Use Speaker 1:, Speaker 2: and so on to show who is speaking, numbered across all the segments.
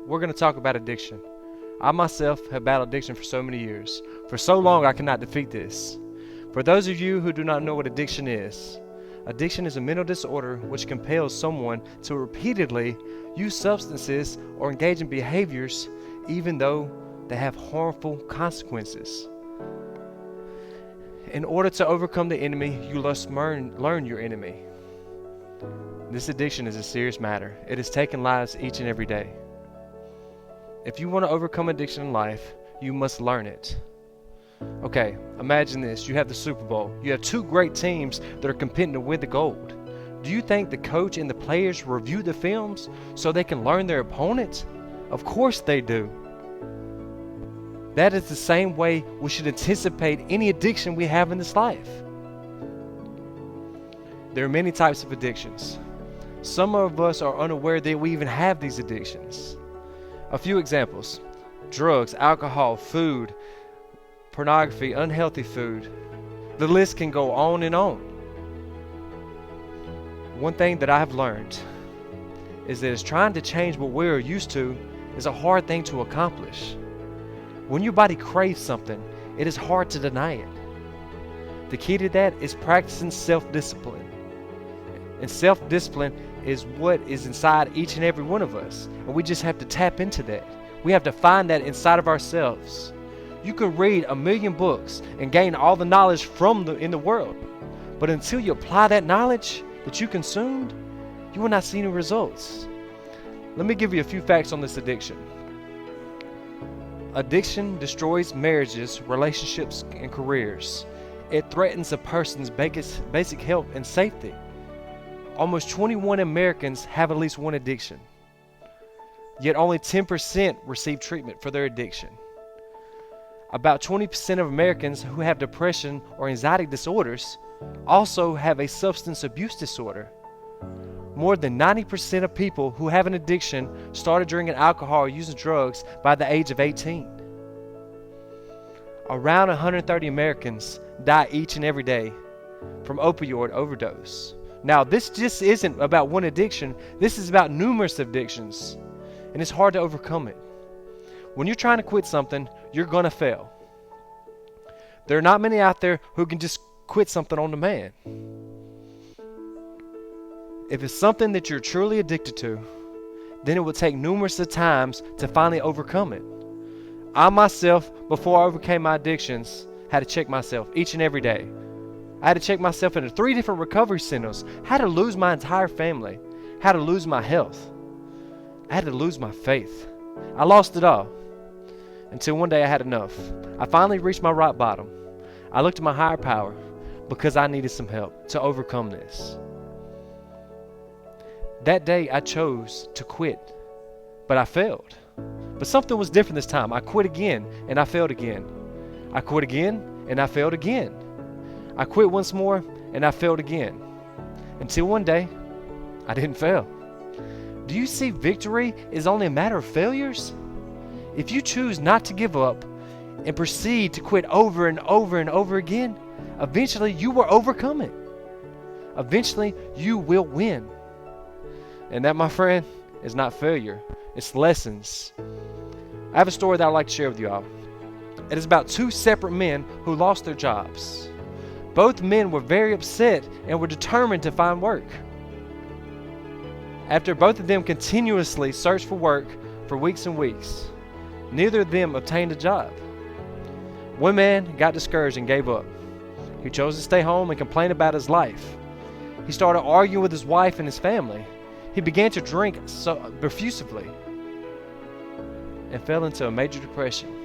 Speaker 1: we're going to talk about addiction. I myself have battled addiction for so many years. For so long, I cannot defeat this. For those of you who do not know what addiction is a mental disorder which compels someone to repeatedly use substances or engage in behaviors even though they have harmful consequences. In order to overcome the enemy, you must learn your enemy. This addiction is a serious matter. It has taken lives each and every day. If you want to overcome addiction in life, you must learn it. Okay, imagine this. You have the Super Bowl. You have two great teams that are competing to win the gold. Do you think the coach and the players review the films so they can learn their opponent? Of course they do. That is the same way we should anticipate any addiction we have in this life. There are many types of addictions. Some of us are unaware that we even have these addictions. A few examples: drugs, alcohol, food, pornography, unhealthy food. The list can go on and on. One thing that I have learned is that trying to change what we're used to is a hard thing to accomplish. When your body craves something, it is hard to deny it. The key to that is practicing self-discipline. And self-discipline is what is inside each and every one of us. And we just have to tap into that. We have to find that inside of ourselves. You can read 1,000,000 books and gain all the knowledge in the world. But until you apply that knowledge that you consumed, you will not see any results. Let me give you a few facts on this addiction. Addiction destroys marriages, relationships, and careers. It threatens a person's basic health and safety. Almost 21 Americans have at least one addiction. Yet only 10% receive treatment for their addiction. About 20% of Americans who have depression or anxiety disorders also have a substance abuse disorder. More than 90% of people who have an addiction started drinking alcohol or using drugs by the age of 18. Around 130 Americans die each and every day from opioid overdose. Now, this just isn't about one addiction. This is about numerous addictions, and it's hard to overcome it. When you're trying to quit something, you're going to fail. There are not many out there who can just quit something on demand. If it's something that you're truly addicted to, then it will take numerous times to finally overcome it. I myself, before I overcame my addictions, had to check myself each and every day. I had to check myself into 3 different recovery centers. I had to lose my entire family. I had to lose my health. I had to lose my faith. I lost it all. Until one day I had enough. I finally reached my rock bottom. I looked to my higher power because I needed some help to overcome this. That day I chose to quit, but I failed. But something was different this time. I quit again and I failed again. I quit again and I failed again. I quit once more and I failed again. Until one day, I didn't fail. Do you see victory is only a matter of failures? If you choose not to give up and proceed to quit over and over and over again, eventually you will overcome it. Eventually you will win. And that, my friend, is not failure. It's lessons. I have a story that I'd like to share with you all. It is about 2 separate men who lost their jobs. Both men were very upset and were determined to find work. After both of them continuously searched for work for weeks and weeks, neither of them obtained a job. One man got discouraged and gave up. He chose to stay home and complain about his life. He started arguing with his wife and his family. He began to drink so profusely and fell into a major depression.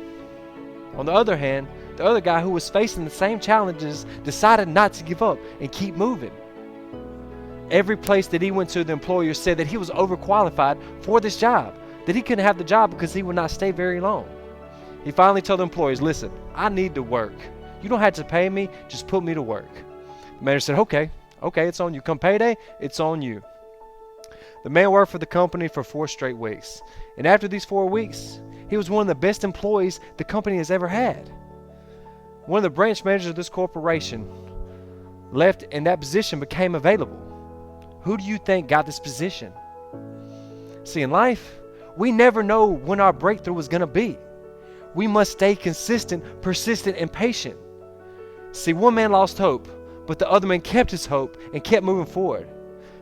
Speaker 1: On the other hand, the other guy who was facing the same challenges decided not to give up and keep moving. Every place that he went to, the employer said that he was overqualified for this job, that he couldn't have the job because he would not stay very long. He finally told the employers, "Listen, I need to work. You don't have to pay me, just put me to work." The manager said, okay, it's on you. Come payday, it's on you. The man worked for the company for 4 straight weeks. And after these 4 weeks, he was one of the best employees the company has ever had. One of the branch managers of this corporation left and that position became available. Who do you think got this position? See, in life, We never know when our breakthrough is going to be. We must stay consistent, persistent, and patient. See, one man lost hope, but the other man kept his hope and kept moving forward.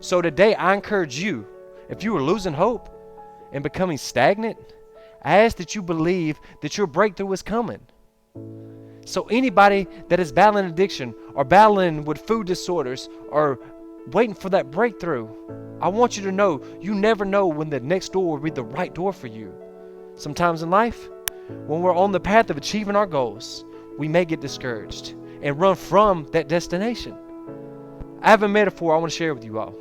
Speaker 1: So today, I encourage you, if you are losing hope and becoming stagnant, I ask that you believe that your breakthrough is coming. So anybody that is battling addiction or battling with food disorders or waiting for that breakthrough, I want you to know you never know when the next door will be the right door for you. Sometimes in life, when we're on the path of achieving our goals, we may get discouraged and run from that destination. I have a metaphor I want to share with you all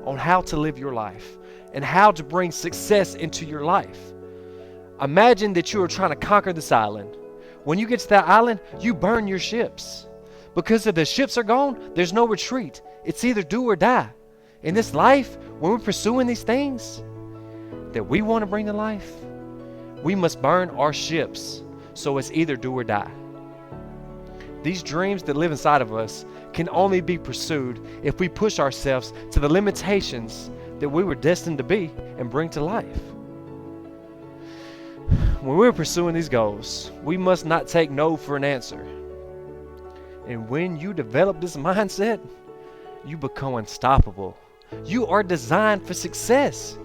Speaker 1: on how to live your life and how to bring success into your life. Imagine that you are trying to conquer this island. When you get to that island, you burn your ships. Because if the ships are gone, there's no retreat. It's either do or die. In this life, when we're pursuing these things that we want to bring to life, we must burn our ships. So it's either do or die. These dreams that live inside of us can only be pursued if we push ourselves to the limitations that we were destined to be and bring to life. When we're pursuing these goals, we must not take no for an answer. And when you develop this mindset, you become unstoppable. You are designed for success.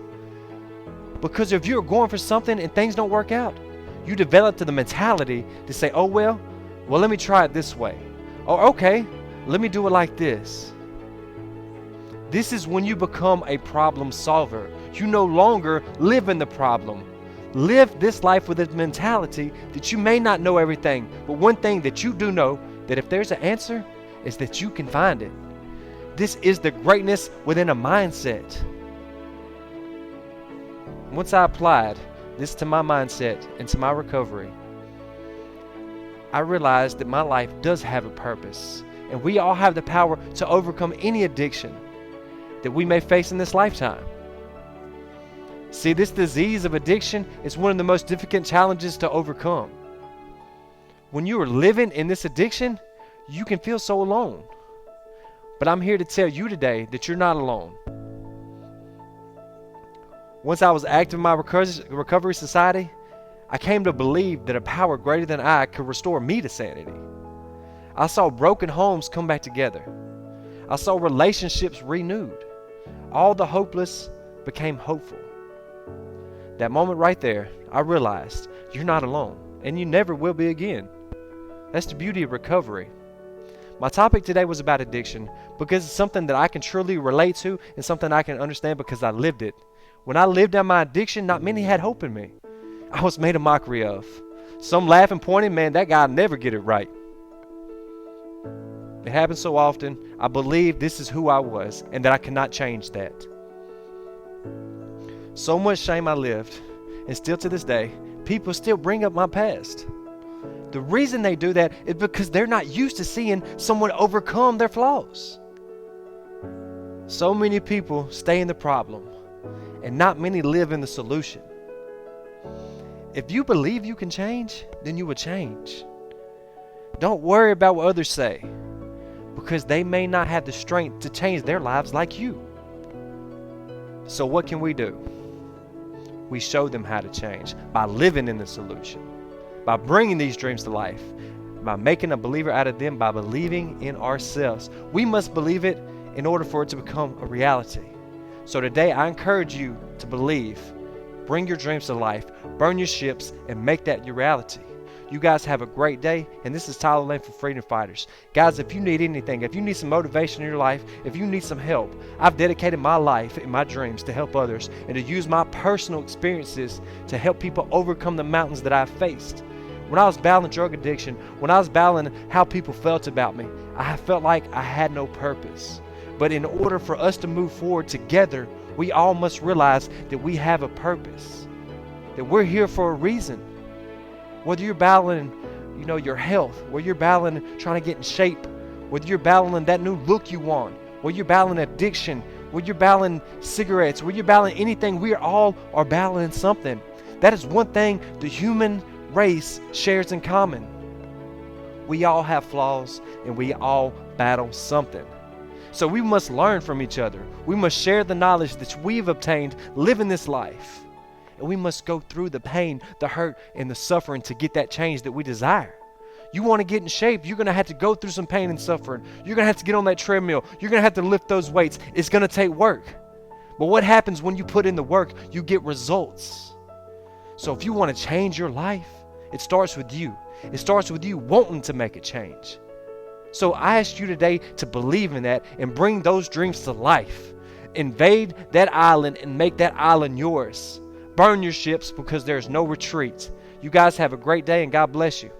Speaker 1: Because if you're going for something and things don't work out, you develop to the mentality to say, oh, well, let me try it this way. Or, okay, let me do it like this. This is when you become a problem solver. You no longer live in the problem. Live this life with a mentality that you may not know everything, but one thing that you do know, that if there's an answer, is that you can find it. This is the greatness within a mindset. Once I applied this to my mindset and to my recovery, I realized that my life does have a purpose, and we all have the power to overcome any addiction that we may face in this lifetime. See, this disease of addiction is one of the most difficult challenges to overcome. When you are living in this addiction, you can feel so alone. But I'm here to tell you today that you're not alone. Once I was active in my recovery society, I came to believe that a power greater than I could restore me to sanity. I saw broken homes come back together. I saw relationships renewed. All the hopeless became hopeful. That moment right there, I realized you're not alone, and you never will be again. That's the beauty of recovery. My topic today was about addiction because it's something that I can truly relate to and something I can understand because I lived it. When I lived down my addiction, not many had hope in me. I was made a mockery of. Some laughed and pointed, man, that guy never get it right. It happens so often. I believe this is who I was and that I cannot change that. So much shame I lived, and still to this day, people still bring up my past. The reason they do that is because they're not used to seeing someone overcome their flaws. So many people stay in the problem, and not many live in the solution. If you believe you can change, then you will change. Don't worry about what others say, because they may not have the strength to change their lives like you. So what can we do? We show them how to change by living in the solution, by bringing these dreams to life, by making a believer out of them, by believing in ourselves. We must believe it in order for it to become a reality. So today I encourage you to believe, bring your dreams to life, burn your ships, and make that your reality. You guys have a great day, and this is Tyler Lane for Freedom Fighters. Guys, if you need anything, if you need some motivation in your life, if you need some help, I've dedicated my life and my dreams to help others and to use my personal experiences to help people overcome the mountains that I've faced. When I was battling drug addiction, when I was battling how people felt about me, I felt like I had no purpose. But in order for us to move forward together, we all must realize that we have a purpose, that we're here for a reason. Whether you're battling, your health, whether you're battling trying to get in shape, whether you're battling that new look you want, whether you're battling addiction, whether you're battling cigarettes, whether you're battling anything, we all are battling something. That is one thing the human race shares in common. We all have flaws and we all battle something. So we must learn from each other. We must share the knowledge that we've obtained living this life. and we must go through the pain, the hurt, and the suffering to get that change that we desire. You want to get in shape, you're going to have to go through some pain and suffering. You're going to have to get on that treadmill. You're going to have to lift those weights. It's going to take work. But what happens when you put in the work? You get results. So if you want to change your life, it starts with you. It starts with you wanting to make a change. So I ask you today to believe in that and bring those dreams to life. Invade that island and make that island yours. Burn your ships because there's no retreat. You guys have a great day and God bless you.